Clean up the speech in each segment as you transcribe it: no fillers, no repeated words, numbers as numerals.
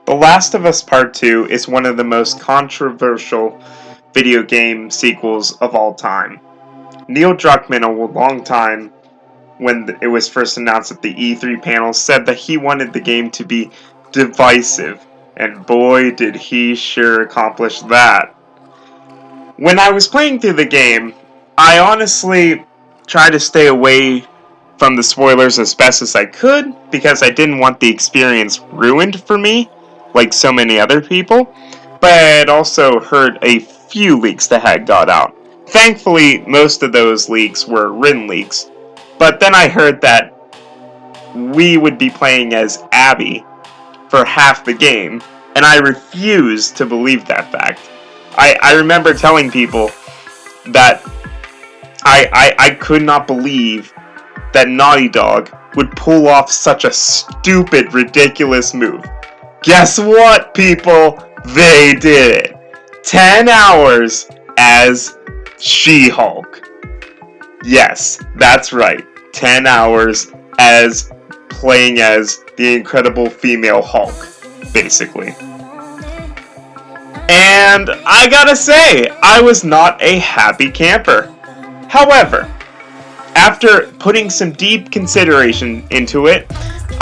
The Last of Us Part 2 is one of the most controversial video game sequels of all time. Neil Druckmann, a long time when it was first announced at the E3 panel, said that he wanted the game to be divisive, and boy did he sure accomplish that. When I was playing through the game, I honestly tried to stay away from the spoilers as best as I could, because I didn't want the experience ruined for me, like so many other people, but I had also heard a few leaks that had got out. Thankfully, most of those leaks were written leaks, but then I heard that we would be playing as Abby for half the game, and I refused to believe that fact. I remember telling people that I could not believe that Naughty Dog would pull off such a stupid, ridiculous move. Guess what, people? They did it. 10 hours as She-Hulk. Yes, that's right. 10 hours as playing as the Incredible Female Hulk, basically. And I gotta say, I was not a happy camper. However, after putting some deep consideration into it,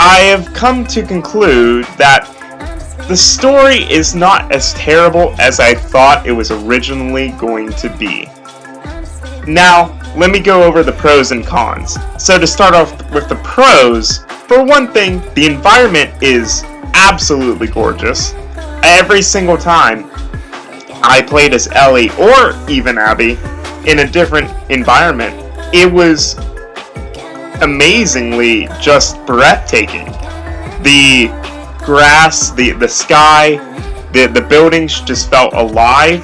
I have come to conclude that the story is not as terrible as I thought it was originally going to be. Now, let me go over the pros and cons. So to start off with the pros, for one thing, the environment is absolutely gorgeous. Every single time I played as Ellie or even Abby in a different environment, it was amazingly just breathtaking. The grass, the sky, the buildings just felt alive,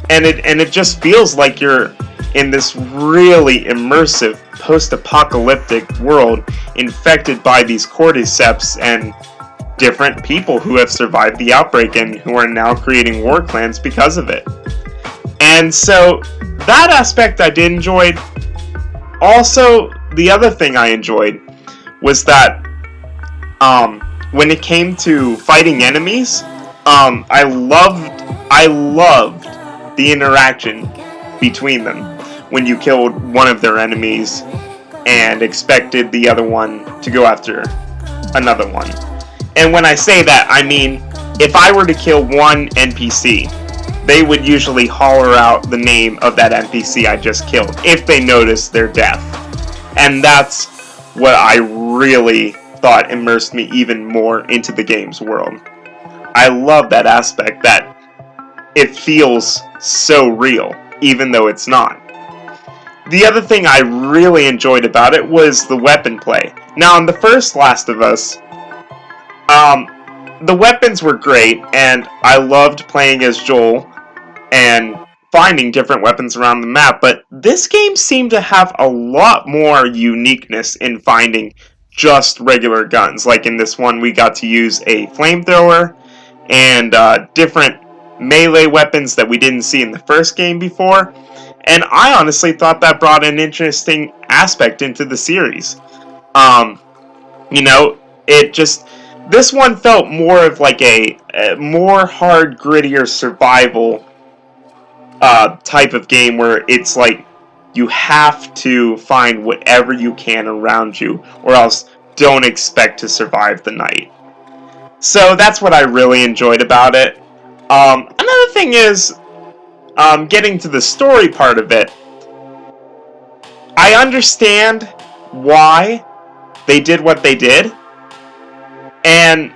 and it just feels like you're in this really immersive post-apocalyptic world infected by these cordyceps and different people who have survived the outbreak and who are now creating war clans because of it. And so that aspect I did enjoy. Also, the other thing I enjoyed was that when it came to fighting enemies, I loved the interaction between them when you killed one of their enemies and expected the other one to go after another one. And when I say that, I mean, if I were to kill one NPC, they would usually holler out the name of that NPC I just killed if they noticed their death. And that's what I really thought immersed me even more into the game's world. I love that aspect, that it feels so real, even though it's not. The other thing I really enjoyed about it was the weapon play. Now, in the first Last of Us, the weapons were great, and I loved playing as Joel and finding different weapons around the map, but this game seemed to have a lot more uniqueness in finding just regular guns. Like in this one, we got to use a flamethrower and different melee weapons that we didn't see in the first game before, and I honestly thought that brought an interesting aspect into the series. This one felt more of like a more hard, grittier survival type of game where it's like you have to find whatever you can around you, or else don't expect to survive the night. So that's what I really enjoyed about it. Another thing is, getting to the story part of it, I understand why they did what they did, and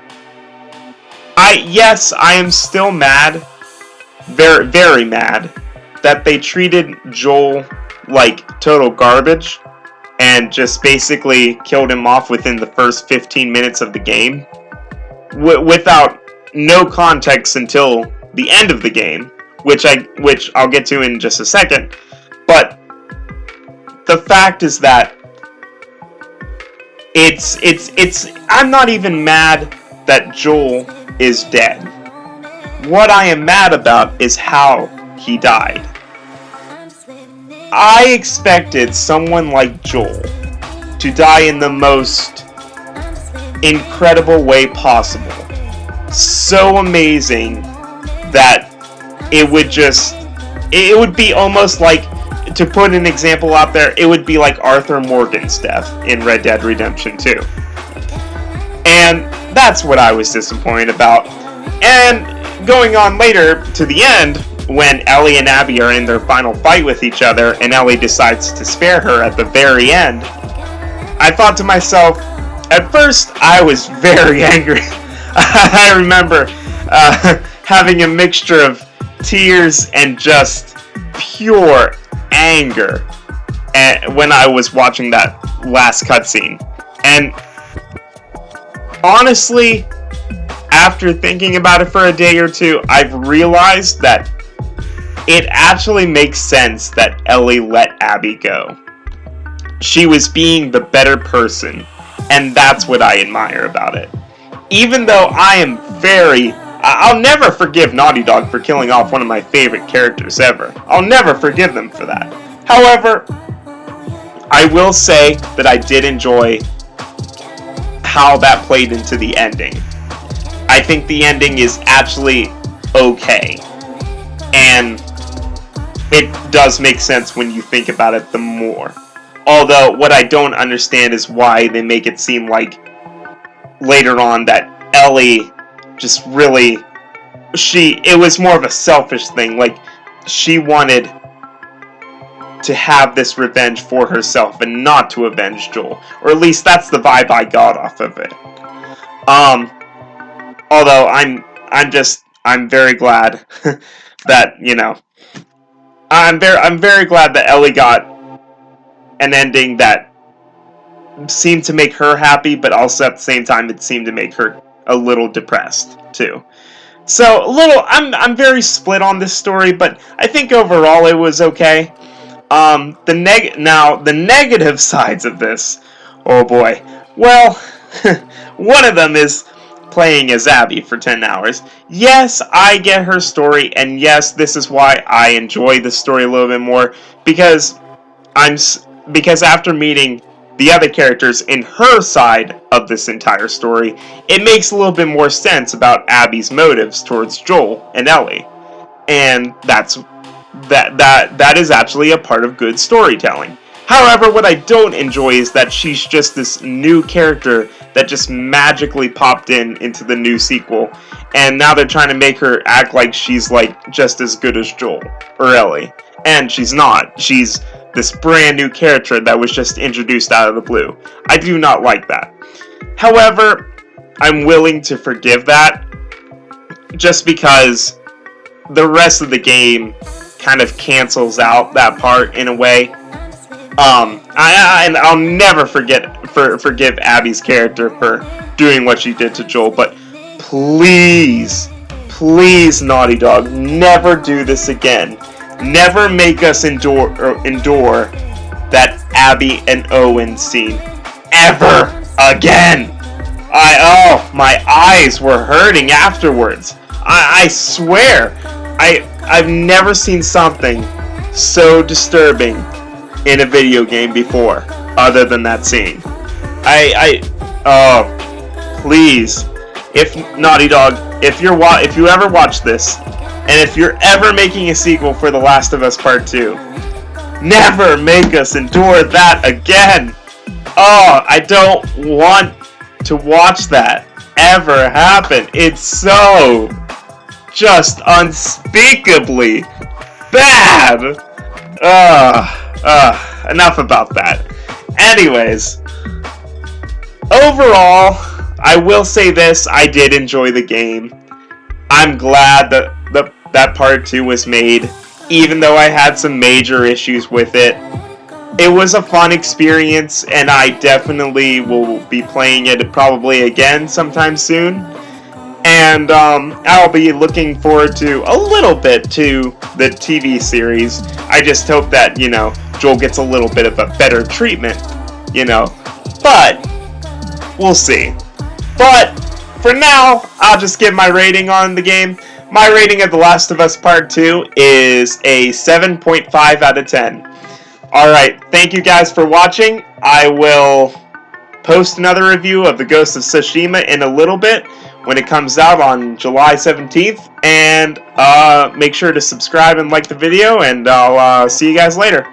I am still mad, very, very mad, that they treated Joel like total garbage and just basically killed him off within the first 15 minutes of the game without no context until the end of the game, which I'll get to in just a second. But the fact is that I'm not even mad that Joel is dead. What I am mad about is how he died. I expected someone like Joel to die in the most incredible way possible. so amazing that it would be almost like, to put an example out there, it would be like Arthur Morgan's death in Red Dead Redemption 2. And that's what I was disappointed about. And going on later to the end, when Ellie and Abby are in their final fight with each other, and Ellie decides to spare her at the very end, I thought to myself, at first I was very angry. I remember having a mixture of tears and just pure anger when I was watching that last cutscene. And honestly, after thinking about it for a day or two, I've realized that it actually makes sense that Ellie let Abby go. She was being the better person, and that's what I admire about it. Even though I'll never forgive Naughty Dog for killing off one of my favorite characters ever. I'll never forgive them for that. However, I will say that I did enjoy how that played into the ending. I think the ending is actually okay. And it does make sense when you think about it the more. Although, what I don't understand is why they make it seem like later on that Ellie just really, it was more of a selfish thing. Like, she wanted to have this revenge for herself and not to avenge Joel. Or at least that's the vibe I got off of it. Although I'm very glad that, I'm very glad that Ellie got an ending that seemed to make her happy, but also at the same time it seemed to make her a little depressed too. So I'm very split on this story, but I think overall it was okay. The negative sides of this, oh boy. Well, one of them is playing as Abby for 10 hours. Yes, I get her story, and yes, this is why I enjoy the story a little bit more, because after meeting the other characters in her side of this entire story, it makes a little bit more sense about Abby's motives towards Joel and Ellie. And that is actually a part of good storytelling. However, what I don't enjoy is that she's just this new character that just magically popped into the new sequel, and now they're trying to make her act like she's like just as good as Joel or Ellie, and she's not. She's this brand new character that was just introduced out of the blue. I do not like that. However, I'm willing to forgive that, just because the rest of the game kind of cancels out that part in a way. I'll never forgive Abby's character for doing what she did to Joel, but please, Naughty Dog, never do this again. Never make us endure that Abby and Owen scene ever again. My eyes were hurting afterwards. I swear, I've never seen something so disturbing in a video game before, other than that scene. Please, if Naughty Dog, if you ever watch this, and if you're ever making a sequel for The Last of Us Part 2, never make us endure that again. I don't want to watch that ever happen. It's so just unspeakably bad. Enough about that. Anyways, overall, I will say this, I did enjoy the game. I'm glad that that part 2 was made, even though I had some major issues with it. It was a fun experience, and I definitely will be playing it probably again sometime soon. And I'll be looking forward to a little bit to the TV series. I just hope that, Joel gets a little bit of a better treatment, But we'll see. But for now, I'll just give my rating on the game. My rating of The Last of Us Part 2 is a 7.5 out of 10. Alright, thank you guys for watching. I will post another review of the Ghost of Tsushima in a little bit, when it comes out on July 17th. And make sure to subscribe and like the video, and I'll see you guys later.